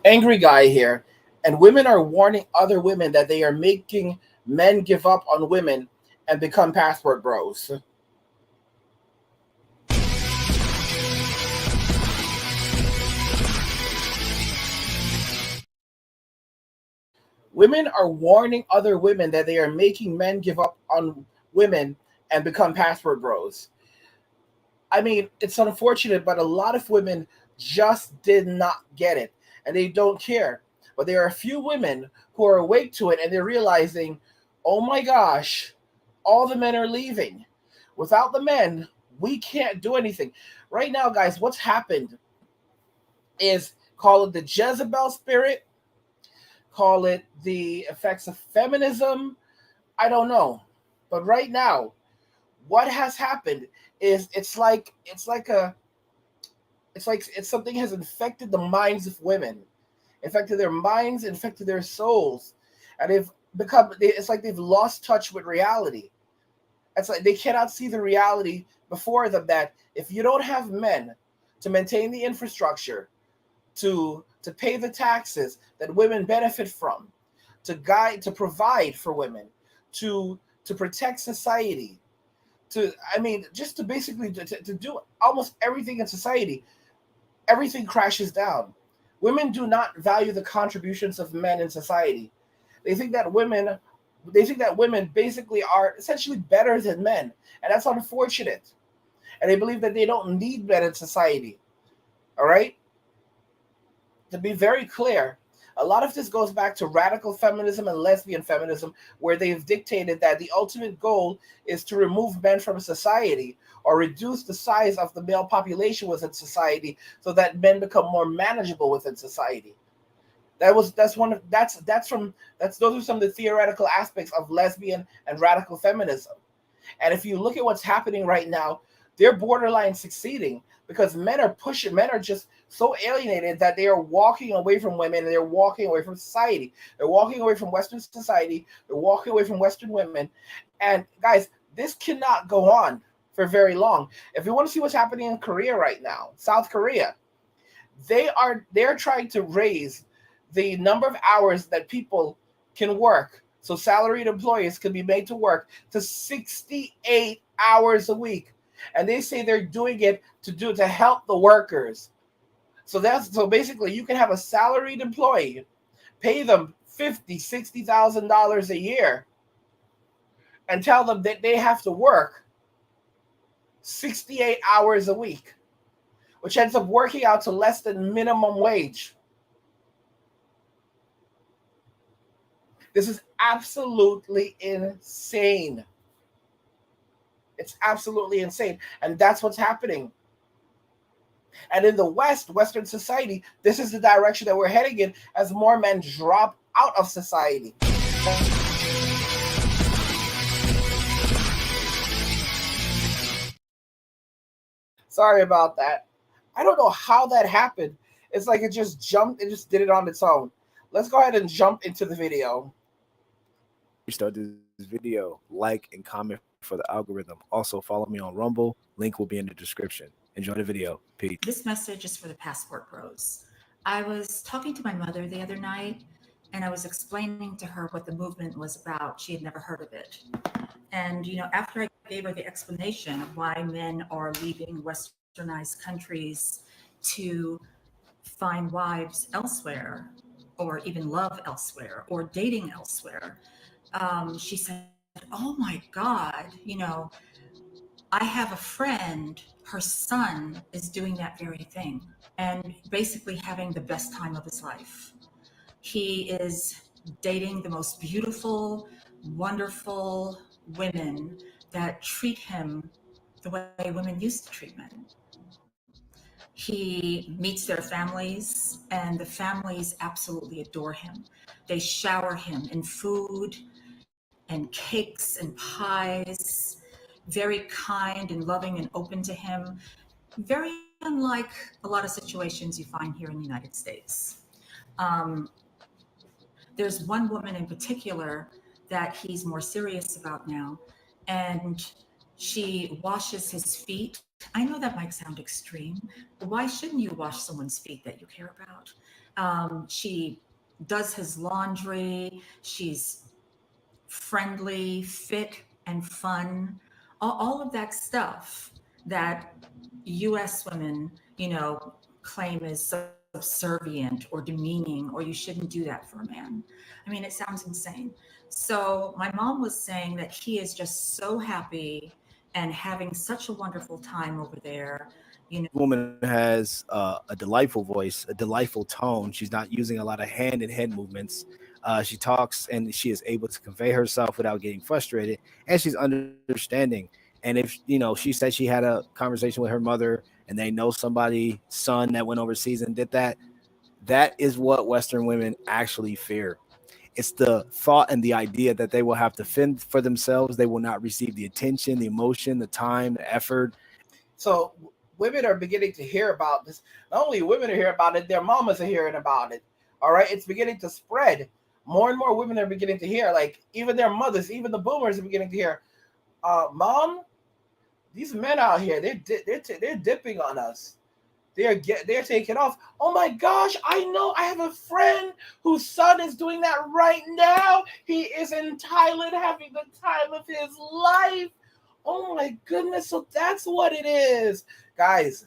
Angry guy here, and women are warning other women that they are making men give up on women and become passport bros. Women are warning other women that they are making men give up on women and become passport bros. I mean, it's unfortunate, but a lot of women just did not get it and they don't care. But there are a few women who are awake to it and they're realizing, oh my gosh, all the men are leaving. Without the men, we can't do anything. Right now, guys, what's happened is call it the Jezebel spirit, call it the effects of feminism. I don't know. But right now, what has happened is it's something has infected the minds of women, infected their minds, infected their souls, and it's like they've lost touch with reality. It's like they cannot see the reality before them that if you don't have men to maintain the infrastructure, to pay the taxes that women benefit from, to provide for women, to protect society, to I mean just to basically to do almost everything in society, everything crashes down. Women do not value the contributions of men in society. They think that women basically are essentially better than men, and that's unfortunate. And they believe that they don't need men in society. All right? To be very clear, a lot of this goes back to radical feminism and lesbian feminism, where they've dictated that the ultimate goal is to remove men from society or reduce the size of the male population within society so that men become more manageable within society. That's one of that's those are some of the theoretical aspects of lesbian and radical feminism. And if you look at what's happening right now, they're borderline succeeding because men are just so alienated that they are walking away from women and they're walking away from society. They're walking away from Western society. They're walking away from Western women. And guys, this cannot go on for very long. If you want to see what's happening in Korea right now, South Korea, they're trying to raise the number of hours that people can work so salaried employees can be made to work to 68 hours a week, and they say they're doing it to help the workers. So basically you can have a salaried employee, pay them 50, $60,000 a year, and tell them that they have to work 68 hours a week, which ends up working out to less than minimum wage. This is absolutely insane. It's absolutely insane. And that's what's happening. And in the West, Western society, this is the direction that we're heading in as more men drop out of society. Sorry about that. I don't know how that happened. It's like it just jumped, it just did it on its own. Let's go ahead and jump into the video. Start this video, like and comment for the algorithm. Also follow me on Rumble. Link will be in the description. Enjoy the video. Peace. This message is for the passport bros. I was talking to my mother the other night and I was explaining to her what the movement was about. She had never heard of it. And, after I gave her the explanation of why men are leaving westernized countries to find wives elsewhere, or even love elsewhere, or dating elsewhere, she said, "Oh my God, I have a friend, her son is doing that very thing and basically having the best time of his life. He is dating the most beautiful, wonderful women that treat him the way women used to treat men. He meets their families, and the families absolutely adore him. They shower him in food and cakes and pies, very kind and loving and open to him, very unlike a lot of situations you find here in the United States. There's one woman in particular that he's more serious about now, and she washes his feet I know that might sound extreme, but why shouldn't you wash someone's feet that you care about? She does his laundry. She's friendly, fit, and fun. All of that stuff that US women, claim as subservient or demeaning, or you shouldn't do that for a man. I mean, it sounds insane. So my mom was saying that he is just so happy and having such a wonderful time over there. Woman has a delightful voice, a delightful tone. She's not using a lot of hand and head movements. She talks and she is able to convey herself without getting frustrated, and she's understanding. And if she said she had a conversation with her mother, and they know somebody son that went overseas and did that, that is what Western women actually fear. It's the thought and the idea that they will have to fend for themselves. They will not receive the attention, the emotion, the time, the effort. So women are beginning to hear about this. Not only women are hearing about it, their mamas are hearing about it. All right, it's beginning to spread. More and more women are beginning to hear, like even their mothers, even the boomers are beginning to hear, "Mom, these men out here, they're dipping on us. They're taking off. Oh my gosh, I know. I have a friend whose son is doing that right now. He is in Thailand having the time of his life. Oh my goodness. So that's what it is, guys.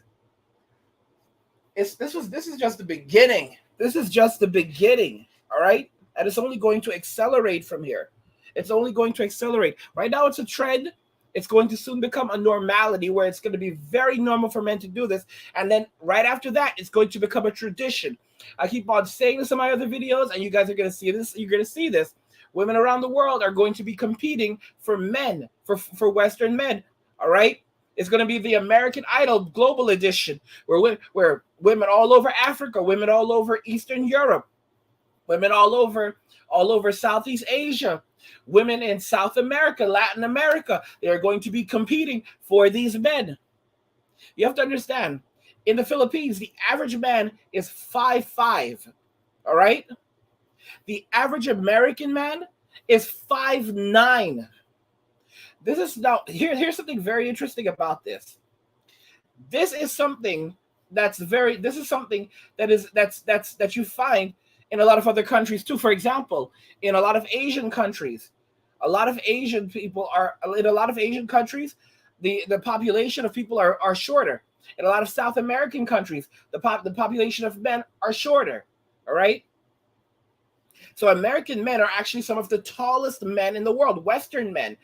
This is just the beginning. This is just the beginning. All right, and it's only going to accelerate from here. It's only going to accelerate. Right now, it's a trend. It's going to soon become a normality where it's going to be very normal for men to do this. And then right after that, it's going to become a tradition. I keep on saying this in my other videos, and you guys are going to see this. You're going to see this. Women around the world are going to be competing for men, for Western men. All right? It's going to be the American Idol Global Edition, where women all over Africa, women all over Eastern Europe, women all over Southeast Asia, women in South America, Latin America, they are going to be competing for these men. You have to understand, in the Philippines, the average man is 5'5". All right? The average American man is 5'9". This is now here's something very interesting about this. This is something this is something that you find in a lot of other countries too. For example, in a lot of Asian countries, a lot of Asian people are in a lot of Asian countries, the population of people are shorter. In a lot of South American countries, the population of men are shorter. All right. So American men are actually some of the tallest men in the world. Western men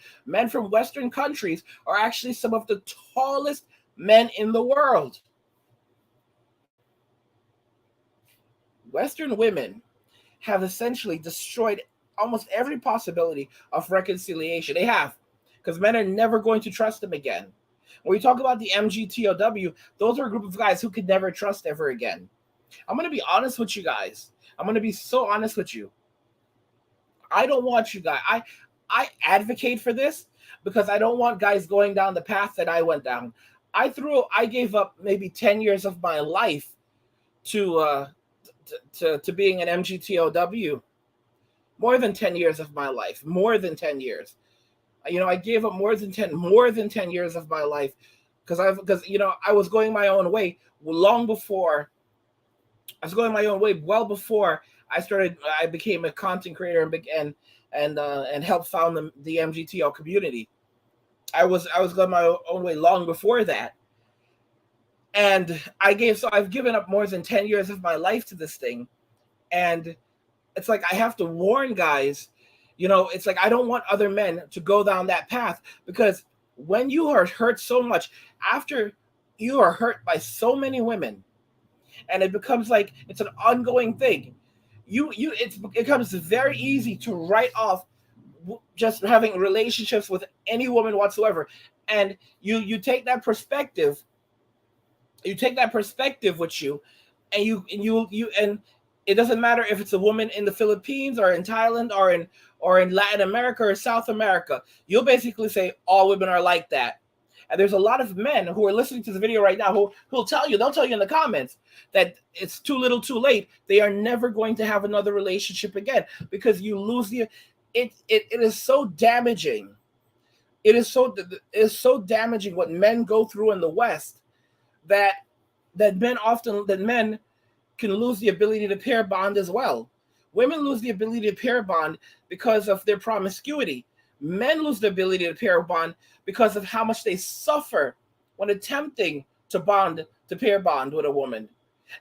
from Western countries are actually some of the tallest men in the world. Western women have essentially destroyed almost every possibility of reconciliation. They have, because men are never going to trust them again. When we talk about the MGTOW, those are a group of guys who could never trust ever again. I'm going to be honest with you guys. I'm going to be so honest with you. I don't want you guys. I advocate for this because I don't want guys going down the path that I went down. I gave up maybe 10 years of my life to being an MGTOW. More than 10 years of my life. More than 10 years. I gave up more than 10 years of my life because I was going my own way long before. I was going my own way well before I became a content creator and helped found the MGTO community. I was going my own way long before that. And I've given up more than 10 years of my life to this thing. And it's like I have to warn guys, it's like I don't want other men to go down that path, because when you are hurt so much, after you are hurt by so many women, and it becomes like it's an ongoing thing, it becomes very easy to write off just having relationships with any woman whatsoever. And you take that perspective with you, and it doesn't matter if it's a woman in the Philippines or in Thailand or in Latin America or South America. You'll basically say all women are like that. And there's a lot of men who are listening to the video right now they'll tell you in the comments that it's too little too late. They are never going to have another relationship again, because you lose it is so damaging. it is so damaging what men go through in the West that men can lose the ability to pair bond as well. Women lose the ability to pair bond because of their promiscuity. Men lose the ability to pair bond because of how much they suffer when attempting to pair bond with a woman.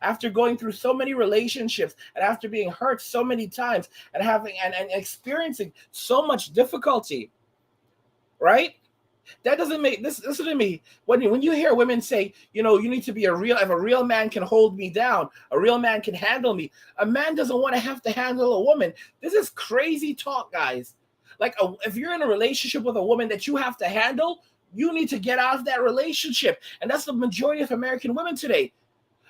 After going through so many relationships and after being hurt so many times and and experiencing so much difficulty, right? That doesn't make this. Listen to me. When you hear women say, you need to be if a real man can hold me down, a real man can handle me. A man doesn't want to have to handle a woman. This is crazy talk, guys. Like if you're in a relationship with a woman that you have to handle, you need to get out of that relationship. And that's the majority of American women today.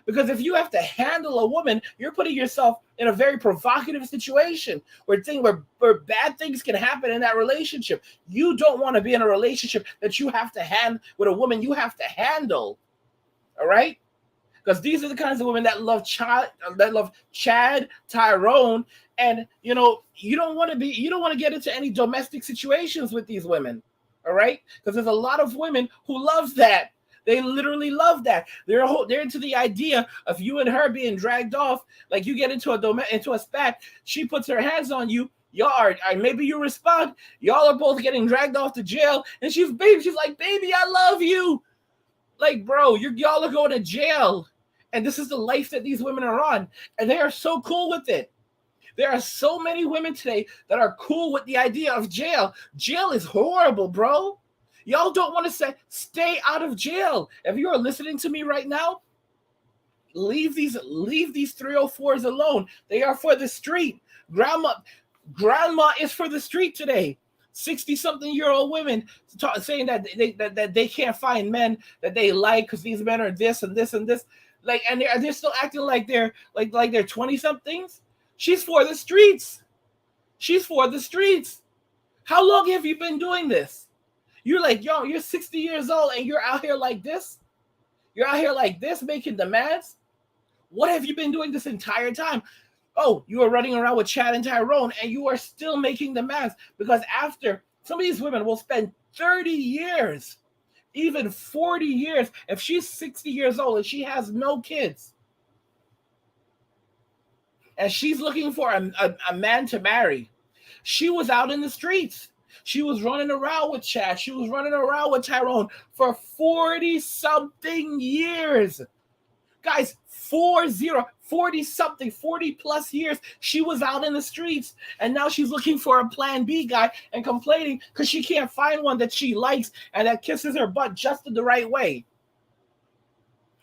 Because if you have to handle a woman, you're putting yourself in a very provocative situation where bad things can happen in that relationship. You don't want to be in a relationship that you have to with a woman you have to handle. All right? Because these are the kinds of women that love Chad, Tyrone, and you don't want to get into any domestic situations with these women. All right? Because there's a lot of women who love that. They literally love that. They're into the idea of you and her being dragged off. Like you get into a spat, she puts her hands on you. Maybe you respond. Y'all are both getting dragged off to jail, and she's like, baby, I love you. Like, bro, y'all are going to jail, and this is the life that these women are on, and they are so cool with it. There are so many women today that are cool with the idea of jail. Jail is horrible, bro. Y'all don't want to stay out of jail. If you are listening to me right now, leave these 304s alone. They are for the street. Grandma is for the street today. 60-something-year-old women saying that they can't find men that they like because these men are this and this and this. Like, and they're still acting like they're 20-somethings. She's for the streets. She's for the streets. How long have you been doing this? You're like, you're 60 years old and you're out here like this? You're out here like this making demands? What have you been doing this entire time? Oh, you were running around with Chad and Tyrone and you are still making demands because after some of these women will spend 30 years, even 40 years. If she's 60 years old and she has no kids and she's looking for a man to marry, she was out in the streets. She was running around with Chad. She was running around with Tyrone for 40-something years. Guys, 40-something, 40-plus years. She was out in the streets, and now she's looking for a plan B guy and complaining because she can't find one that she likes and that kisses her butt just in the right way.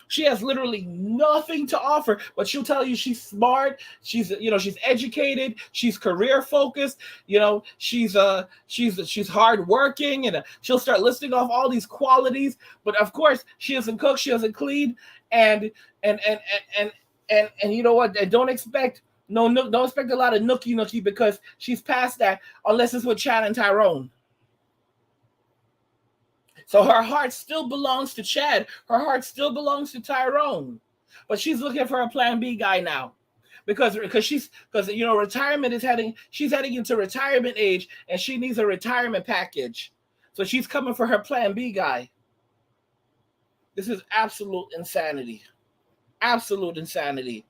She has literally nothing to offer, but she'll tell you she's smart. She's educated. She's career focused. She's hardworking, and she'll start listing off all these qualities. But of course, she doesn't cook. She doesn't clean, and you know what? And don't expect a lot of nookie because she's past that unless it's with Chad and Tyrone. So her heart still belongs to Chad. Her heart still belongs to Tyrone. But she's looking for a plan B guy now. Because retirement she's heading into retirement age and she needs a retirement package. So she's coming for her plan B guy. This is absolute insanity. Absolute insanity.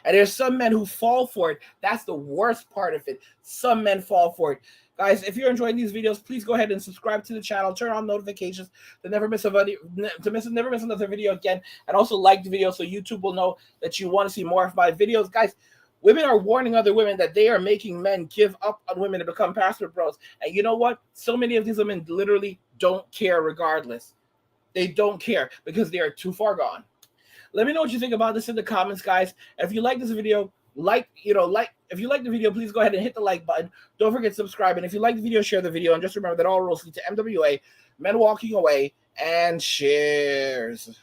And there's some men who fall for it. That's the worst part of it. Some men fall for it. Guys, if you're enjoying these videos, please go ahead and subscribe to the channel. Turn on notifications to never miss another video again. And also like the video so YouTube will know that you want to see more of my videos. Guys, women are warning other women that they are making men give up on women to become passport bros. And you know what? So many of these women literally don't care regardless. They don't care because they are too far gone. Let me know what you think about this in the comments, guys. If you like this video, if you like the video, please go ahead and hit the like button. Don't forget to subscribe. And if you like the video, share the video. And just remember that all roads lead to MWA, men walking away, and cheers.